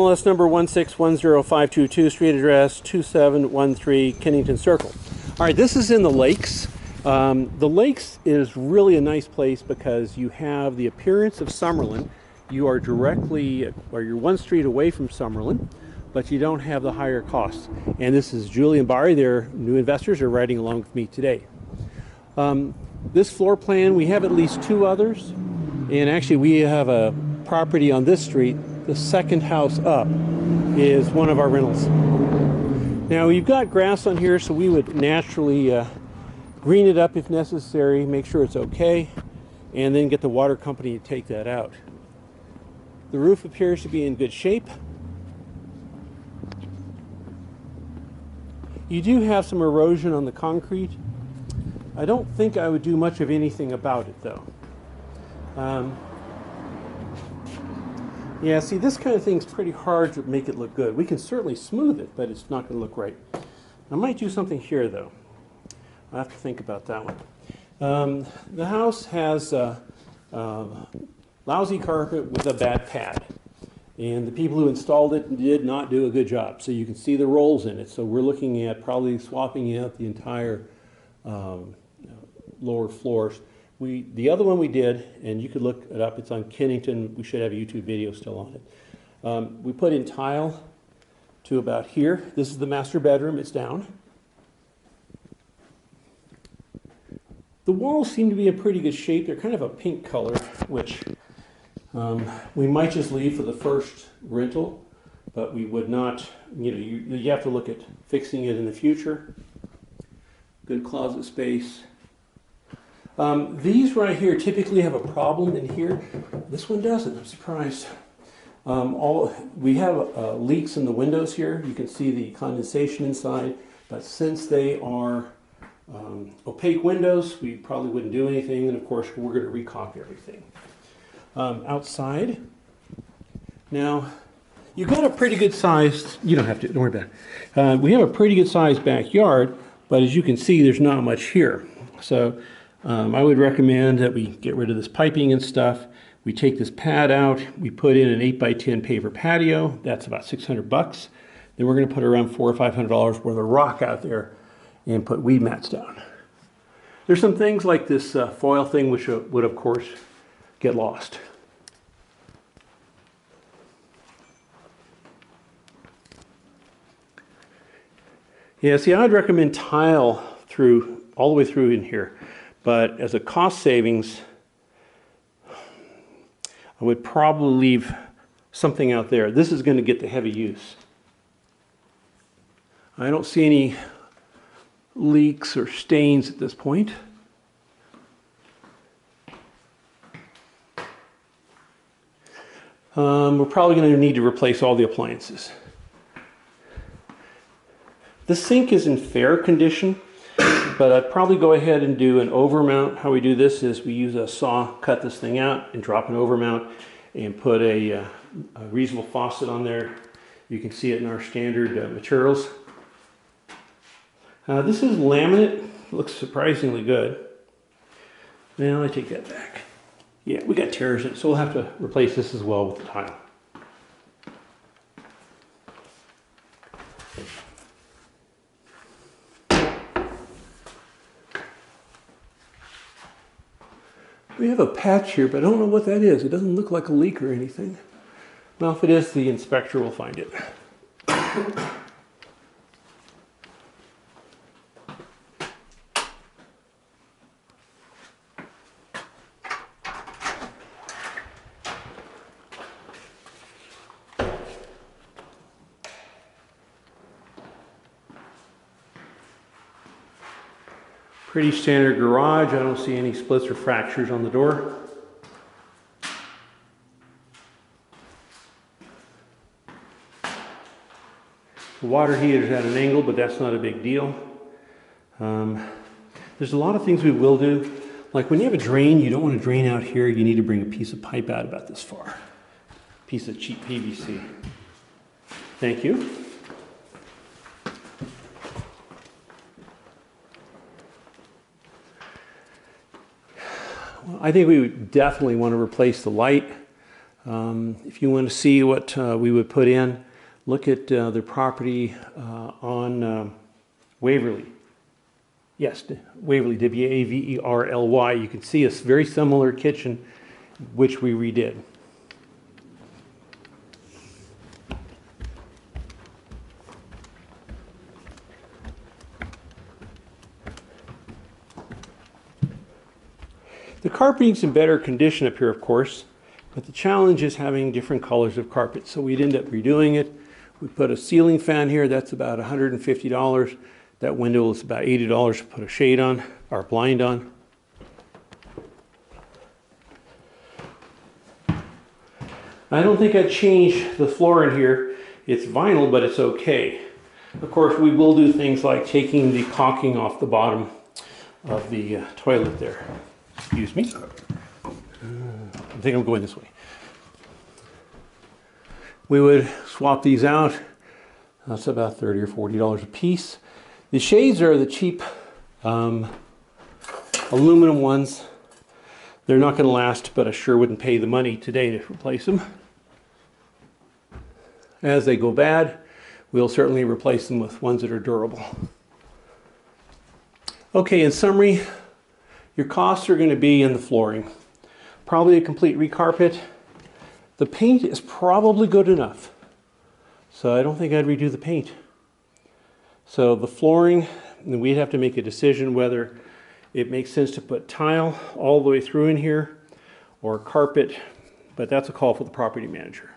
MLS number 1610522, street address 2713 Kennington Circle. All right, this is in the Lakes. The Lakes is really a nice place because you have the appearance of Summerlin. You are directly, or you're one street away from Summerlin, but you don't have the higher costs. And this is Julie and Barry. They're new investors. Are riding along with me today. This floor plan, we have at least two others. And actually, we have a property on this street. The second house up is one of our rentals. Now, we've got grass on here, so we would naturally green it up if necessary, make sure it's okay, and then get the water company to take that out. The roof appears to be in good shape. You do have some erosion on the concrete. I don't think I would do much of anything about it, though. Yeah, see, this kind of thing's pretty hard to make it look good. We can certainly smooth it, but it's not going to look right. I might do something here, though. I'll have to think about that one. The house has lousy carpet with a bad pad. And the people who installed it did not do a good job. So you can see the rolls in it. So we're looking at probably swapping out the entire lower floors. The other one we did, and you could look it up, it's on Kennington. We should have a YouTube video still on it. We put in tile to about here. This is the master bedroom. It's down. The walls seem to be in pretty good shape. They're kind of a pink color, which we might just leave for the first rental, but we would not, you have to look at fixing it in the future. Good closet space. These right here typically have a problem in here. This one doesn't. I'm surprised. We have leaks in the windows here. You can see the condensation inside, but since they are opaque windows, we probably wouldn't do anything. And of course, we're going to re-caulk everything. Outside, now you've got a pretty good sized. You don't have to. Don't worry about it. We have a pretty good sized backyard, but as you can see, there's not much here. So. I would recommend that we get rid of this piping and stuff. We take this pad out. We put in an 8x10 paver patio. That's about $600. Then we're going to put around $400 or $500 worth of rock out there and put weed mats down. There's some things like this foil thing which would, of course, get lost. Yeah, see, I'd recommend tile through all the way through in here. But as a cost savings, I would probably leave something out there. This is going to get the heavy use. I don't see any leaks or stains at this point. We're probably going to need to replace all the appliances. The sink is in fair condition. But I'd probably go ahead and do an overmount. How we do this is we use a saw, cut this thing out, and drop an overmount, and put a reasonable faucet on there. You can see it in our standard materials. This is laminate. It looks surprisingly good. Now I take that back. Yeah, we got tears in it, so we'll have to replace this as well with the tile. We have a patch here, but I don't know what that is. It doesn't look like a leak or anything. Well, if it is, the inspector will find it. Pretty standard garage. I don't see any splits or fractures on the door. The water heater's at an angle, but that's not a big deal. There's a lot of things we will do. Like when you have a drain, you don't want to drain out here. You need to bring a piece of pipe out about this far. Piece of cheap PVC. Thank you. I think we would definitely want to replace the light. If you want to see what we would put in, look at the property on Waverly. Yes, Waverly, W-A-V-E-R-L-Y. You can see a very similar kitchen, which we redid. The carpeting's in better condition up here, of course, but the challenge is having different colors of carpet. So we'd end up redoing it. We put a ceiling fan here. That's about $150. That window is about $80 to put a shade on, or blind on. I don't think I'd change the floor in here. It's vinyl, but it's okay. Of course, we will do things like taking the caulking off the bottom of the toilet there. Excuse me. I think I'm going this way. We would swap these out. That's about $30 or $40 a piece. The shades are the cheap aluminum ones. They're not going to last, but I sure wouldn't pay the money today to replace them. As they go bad, we'll certainly replace them with ones that are durable. Okay, in summary, your costs are going to be in the flooring. Probably a complete recarpet. The paint is probably good enough, so I don't think I'd redo the paint. So the flooring, we'd have to make a decision whether it makes sense to put tile all the way through in here or carpet, but that's a call for the property manager.